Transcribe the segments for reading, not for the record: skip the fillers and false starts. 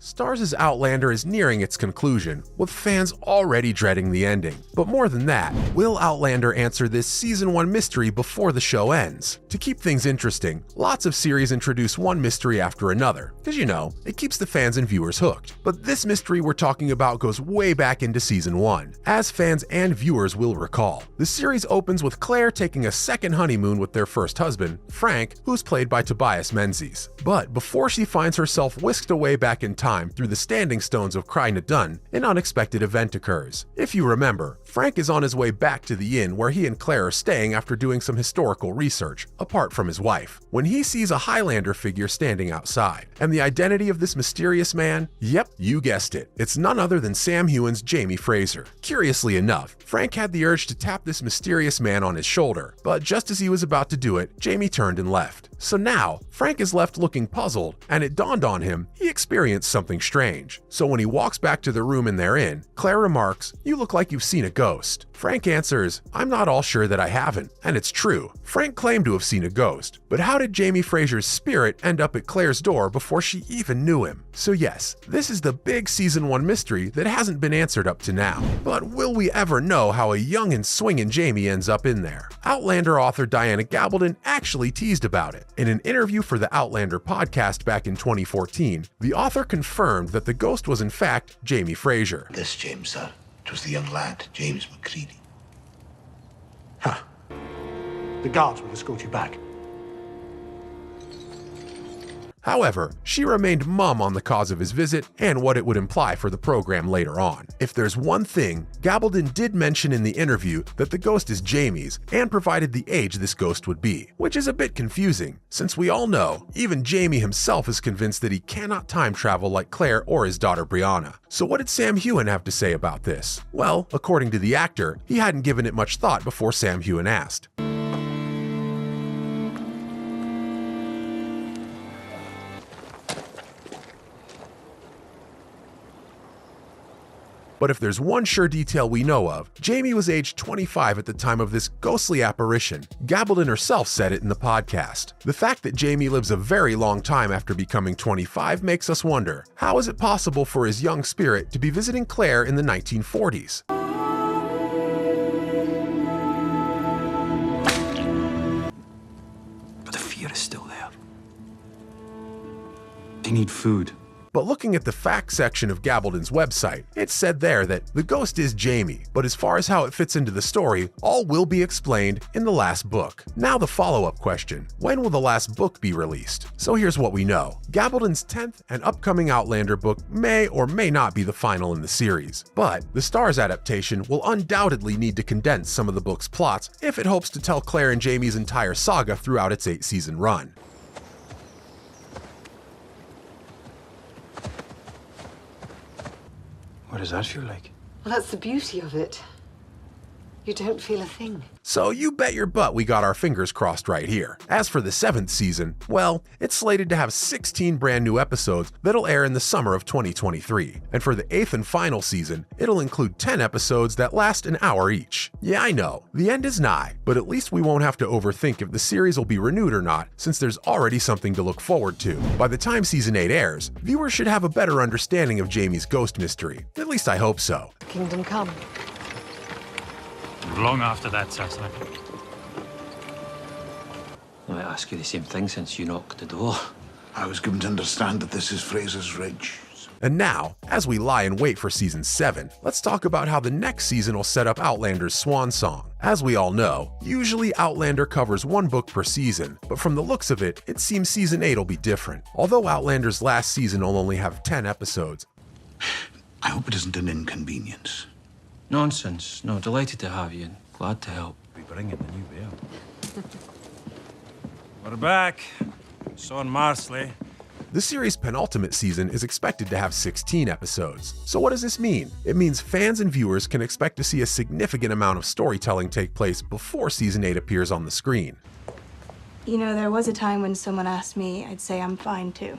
Starz' Outlander is nearing its conclusion, with fans already dreading the ending. But more than that, will Outlander answer this Season 1 mystery before the show ends? To keep things interesting, lots of series introduce one mystery after another, because you know, it keeps the fans and viewers hooked. But this mystery we're talking about goes way back into Season 1. As fans and viewers will recall, the series opens with Claire taking a second honeymoon with their first husband, Frank, who's played by Tobias Menzies. But before she finds herself whisked away back in time through the standing stones of Cry na Dun, an unexpected event occurs. If you remember, Frank is on his way back to the inn where he and Claire are staying after doing some historical research, apart from his wife, when he sees a Highlander figure standing outside. And the identity of this mysterious man? Yep, you guessed it. It's none other than Sam Heughan's Jamie Fraser. Curiously enough, Frank had the urge to tap this mysterious man on his shoulder, but just as he was about to do it, Jamie turned and left. So now, Frank is left looking puzzled, and it dawned on him he experienced something strange. So when he walks back to the room in their inn, Claire remarks, "You look like you've seen a ghost." Frank answers, "I'm not all sure that I haven't." And it's true. Frank claimed to have seen a ghost, but how did Jamie Fraser's spirit end up at Claire's door before she even knew him? So yes, this is the big Season 1 mystery that hasn't been answered up to now. But will we ever know how a young and swinging Jamie ends up in there? Outlander author Diana Gabaldon actually teased about it. In an interview for the Outlander podcast back in 2014, the author confirmed that the ghost was in fact Jamie Fraser. This James, sir, it was the young lad, James McCready. Huh. The guards will escort you back. However, she remained mum on the cause of his visit and what it would imply for the program later on. If there's one thing, Gabaldon did mention in the interview that the ghost is Jamie's and provided the age this ghost would be, which is a bit confusing, since we all know, even Jamie himself is convinced that he cannot time travel like Claire or his daughter Brianna. So what did Sam Heughan have to say about this? Well, according to the actor, he hadn't given it much thought before Sam Heughan asked. But if there's one sure detail we know of, Jamie was aged 25 at the time of this ghostly apparition. Gabaldon herself said it in the podcast. The fact that Jamie lives a very long time after becoming 25 makes us wonder, how is it possible for his young spirit to be visiting Claire in the 1940s? But the fear is still there. They need food. But looking at the facts section of Gabaldon's website, it said there that the ghost is Jamie, but as far as how it fits into the story, all will be explained in the last book. Now the follow-up question, when will the last book be released? So here's what we know. Gabaldon's 10th and upcoming Outlander book may or may not be the final in the series, but the Starz adaptation will undoubtedly need to condense some of the book's plots if it hopes to tell Claire and Jamie's entire saga throughout its 8-season run. What does that feel like? Well, that's the beauty of it. You don't feel a thing. So you bet your butt we got our fingers crossed right here. As for the 7th season, well, it's slated to have 16 brand new episodes that'll air in the summer of 2023. And for the 8th and final season, it'll include 10 episodes that last an hour each. Yeah, I know, the end is nigh, but at least we won't have to overthink if the series will be renewed or not, since there's already something to look forward to. By the time season 8 airs, viewers should have a better understanding of Jamie's ghost mystery. At least I hope so. Kingdom Come. Long after that, Cecily. I might ask you the same thing since you knocked the door. I was given to understand that this is Fraser's Ridge. And now, as we lie in wait for season 7, let's talk about how the next season will set up Outlander's swan song. As we all know, usually Outlander covers one book per season, but from the looks of it, it seems season 8 will be different. Although Outlander's last season will only have 10 episodes. I hope it isn't an inconvenience. Nonsense. No, delighted to have you and glad to help. We bring in the new bear. We're back. Son Marsley. The series' penultimate season is expected to have 16 episodes. So what does this mean? It means fans and viewers can expect to see a significant amount of storytelling take place before season 8 appears on the screen. You know, there was a time when someone asked me, I'd say I'm fine too.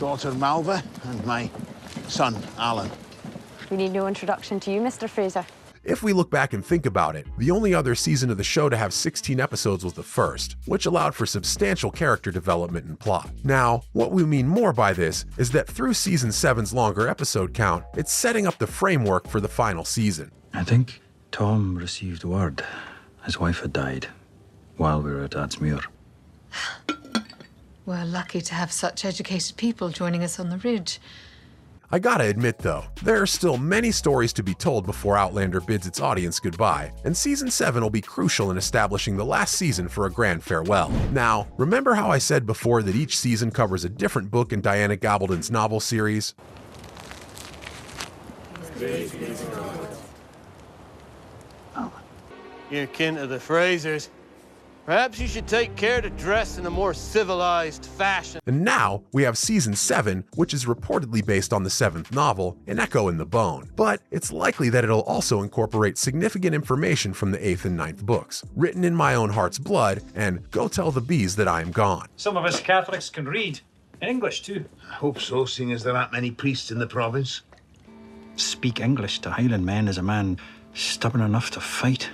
Daughter Malva and my son, Alan. We need no introduction to you, Mr. Fraser. If we look back and think about it, the only other season of the show to have 16 episodes was the first, which allowed for substantial character development and plot. Now, what we mean more by this is that through season 7's longer episode count, it's setting up the framework for the final season. I think Tom received word his wife had died while we were at Adsmuir. We're lucky to have such educated people joining us on the ridge. I gotta admit though, there are still many stories to be told before Outlander bids its audience goodbye, and season 7 will be crucial in establishing the last season for a grand farewell. Now, remember how I said before that each season covers a different book in Diana Gabaldon's novel series? You're kin to the Frasers. Perhaps you should take care to dress in a more civilized fashion. And now we have season 7, which is reportedly based on the 7th novel, An Echo in the Bone. But it's likely that it'll also incorporate significant information from the 8th and 9th books, written in my own heart's blood, and Go Tell the Bees That I Am Gone. Some of us Catholics can read. In English, too. I hope so, seeing as there aren't many priests in the province. Speak English to Highland men as a man stubborn enough to fight.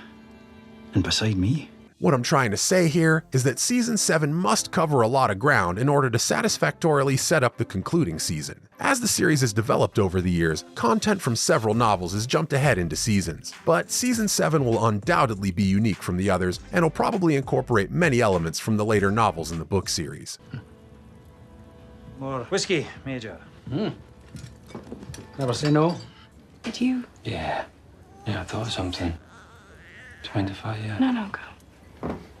And beside me. What I'm trying to say here is that season 7 must cover a lot of ground in order to satisfactorily set up the concluding season. As the series has developed over the years, content from several novels has jumped ahead into seasons. But season 7 will undoubtedly be unique from the others and will probably incorporate many elements from the later novels in the book series. More whiskey, Major. Never say no. Did you? Yeah, I thought of something. Do you mind if I, No, go.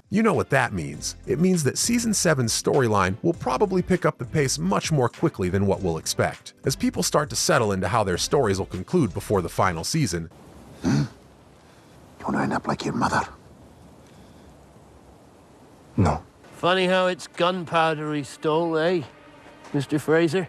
You know what that means. It means that season 7's storyline will probably pick up the pace much more quickly than what we'll expect. As people start to settle into how their stories will conclude before the final season. You want to end up like your mother? No. Funny how it's gunpowder he stole, eh, Mr. Fraser?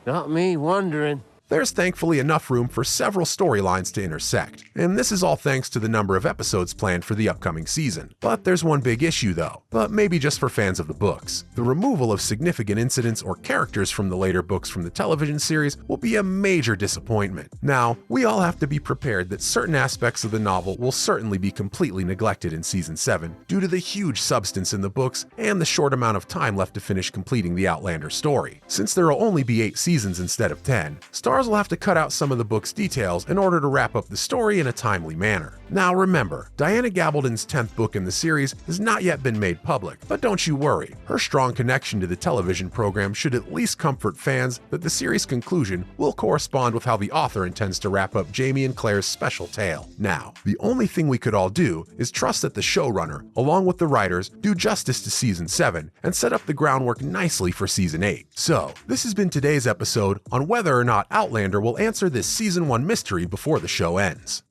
Got me wondering. There's thankfully enough room for several storylines to intersect, and this is all thanks to the number of episodes planned for the upcoming season. But there's one big issue though, but maybe just for fans of the books. The removal of significant incidents or characters from the later books from the television series will be a major disappointment. Now, we all have to be prepared that certain aspects of the novel will certainly be completely neglected in season 7 due to the huge substance in the books and the short amount of time left to finish completing the Outlander story. Since there will only be 8 seasons instead of 10, Stars will have to cut out some of the book's details in order to wrap up the story in a timely manner. Now remember, Diana Gabaldon's 10th book in the series has not yet been made public, but don't you worry, her strong connection to the television program should at least comfort fans that the series' conclusion will correspond with how the author intends to wrap up Jamie and Claire's special tale. Now, the only thing we could all do is trust that the showrunner, along with the writers, do justice to season 7 and set up the groundwork nicely for season 8. So, this has been today's episode on whether or not Outlander will answer this season 1 mystery before the show ends.